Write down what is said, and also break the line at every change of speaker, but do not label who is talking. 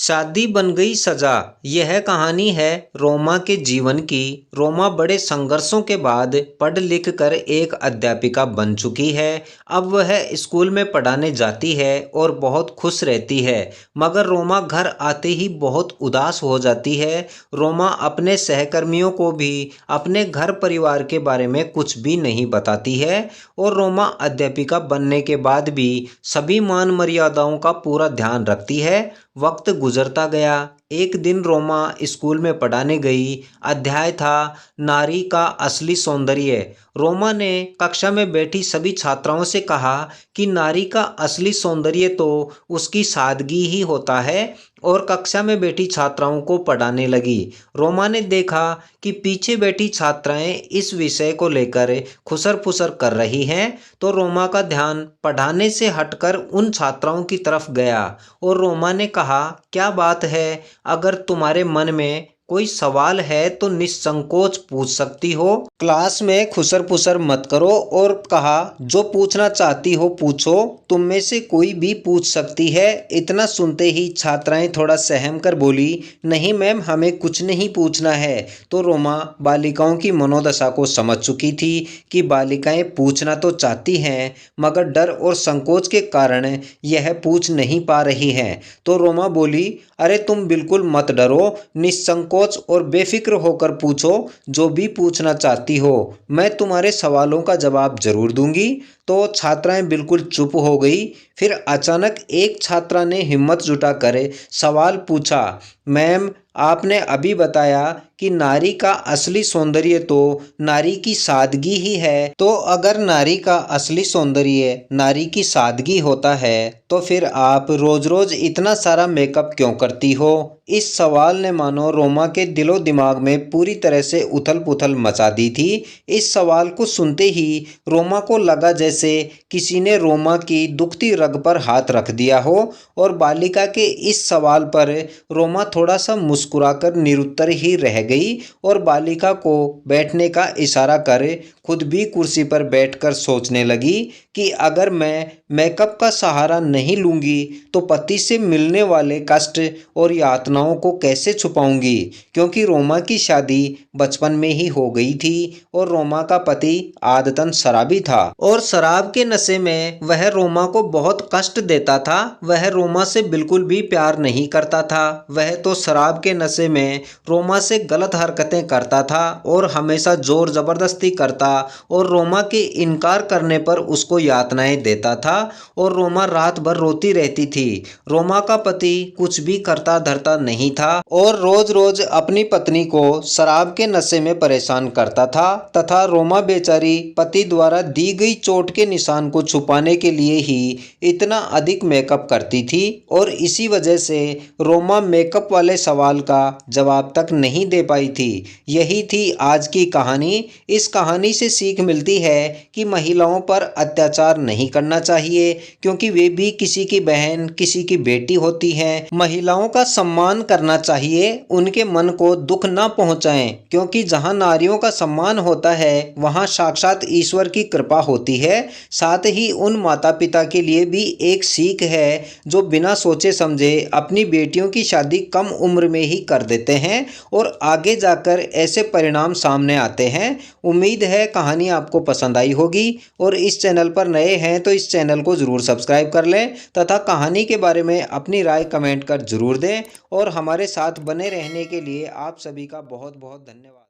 शादी बन गई सजा। यह कहानी है रोमा के जीवन की। रोमा बड़े संघर्षों के बाद पढ़ लिख कर एक अध्यापिका बन चुकी है। अब वह स्कूल में पढ़ाने जाती है और बहुत खुश रहती है। मगर रोमा घर आते ही बहुत उदास हो जाती है। रोमा अपने सहकर्मियों को भी अपने घर परिवार के बारे में कुछ भी नहीं बताती है और रोमा अध्यापिका बनने के बाद भी सभी मान मर्यादाओं का पूरा ध्यान रखती है। वक्त गुजरता गया। एक दिन रोमा स्कूल में पढ़ाने गई। अध्याय था नारी का असली सौंदर्य। रोमा ने कक्षा में बैठी सभी छात्राओं से कहा कि नारी का असली सौंदर्य तो उसकी सादगी ही होता है और कक्षा में बैठी छात्राओं को पढ़ाने लगी। रोमा ने देखा कि पीछे बैठी छात्राएं इस विषय को लेकर खुसर फुसर कर रही हैं, तो रोमा का ध्यान पढ़ाने से हटकर उन छात्राओं की तरफ गया और रोमा ने कहा, क्या बात है? अगर तुम्हारे मन में कोई सवाल है तो निसंकोच पूछ सकती हो। क्लास में खुसर फुसर मत करो और कहा, जो पूछना चाहती हो पूछो, तुम में से कोई भी पूछ सकती है। इतना सुनते ही छात्राएं थोड़ा सहम कर बोली, नहीं मैम, हमें कुछ नहीं पूछना है। तो रोमा बालिकाओं की मनोदशा को समझ चुकी थी कि बालिकाएं पूछना तो चाहती हैं मगर डर और संकोच के कारण यह पूछ नहीं पा रही हैं। तो रोमा बोली, अरे तुम बिल्कुल मत डरो, निसंकोच और बेफिक्र होकर पूछो, जो भी पूछना चाहती हो। मैं तुम्हारे सवालों का जवाब जरूर दूंगी। तो छात्राएं बिल्कुल चुप हो गई। फिर अचानक एक छात्रा ने हिम्मत जुटाकर सवाल पूछा, मैम, आपने अभी बताया कि नारी का असली सौंदर्य तो नारी की सादगी ही है। तो अगर नारी का असली सौंदर्य नारी की सादगी होता है तो फिर आप रोज रोज इतना सारा मेकअप क्यों करती हो? इस सवाल ने मानो रोमा के दिलो दिमाग में पूरी तरह से उथल पुथल मचा दी थी। इस सवाल को सुनते ही रोमा को लगा जैसे किसी ने रोमा की दुखती रग पर हाथ रख दिया हो और बालिका के इस सवाल पर रोमा थोड़ा सा मुस्कुराकर निरुत्तर ही रह गई और बालिका को बैठने का इशारा कर खुद भी कुर्सी पर बैठकर सोचने लगी कि अगर मैं मेकअप का सहारा नहीं लूंगी तो पति से मिलने वाले कष्ट और यातनाओं को कैसे छुपाऊंगी, क्योंकि रोमा की शादी बचपन में ही हो गई थी और रोमा का पति आदतन शराबी था और शराब के नशे में वह रोमा को बहुत कष्ट देता था। वह रोमा से बिल्कुल भी प्यार नहीं करता था। वह तो शराब के नशे में रोमा से गलत हरकतें करता था और हमेशा जोर जबरदस्ती करता और रोमा के इनकार करने पर उसको यातनाएं देता था और रोमा रात भर रोती रहती थी। रोमा का पति कुछ भी करता धरता नहीं था और रोज रोज अपनी पत्नी को शराब के नशे में परेशान करता था तथा रोमा बेचारी पति द्वारा दी गई चोट के निशान को छुपाने के लिए ही इतना अधिक मेकअप करती थी और इसी वजह से रोमा मेकअप वाले सवाल का जवाब तक नहीं दे पाई थी। यही थी आज की कहानी। इस कहानी से सीख मिलती है कि महिलाओं पर अत्याचार नहीं करना चाहिए, क्योंकि वे भी किसी की बहन, किसी की बेटी होती हैं। महिलाओं का सम्मान करना चाहिए, उनके मन को दुख न पहुंचाएं, क्योंकि जहां नारियों का सम्मान होता है वहां साक्षात ईश्वर की कृपा होती है। साथ ही उन माता पिता के लिए भी एक सीख है जो बिना सोचे समझे अपनी बेटियों की शादी कम उम्र में ही कर देते हैं और आगे जाकर ऐसे परिणाम सामने आते हैं। उम्मीद है कहानी आपको पसंद आई होगी और इस चैनल पर नए हैं तो इस चैनल को ज़रूर सब्सक्राइब कर लें तथा कहानी के बारे में अपनी राय कमेंट कर ज़रूर दें और हमारे साथ बने रहने के लिए आप सभी का बहुत बहुत धन्यवाद।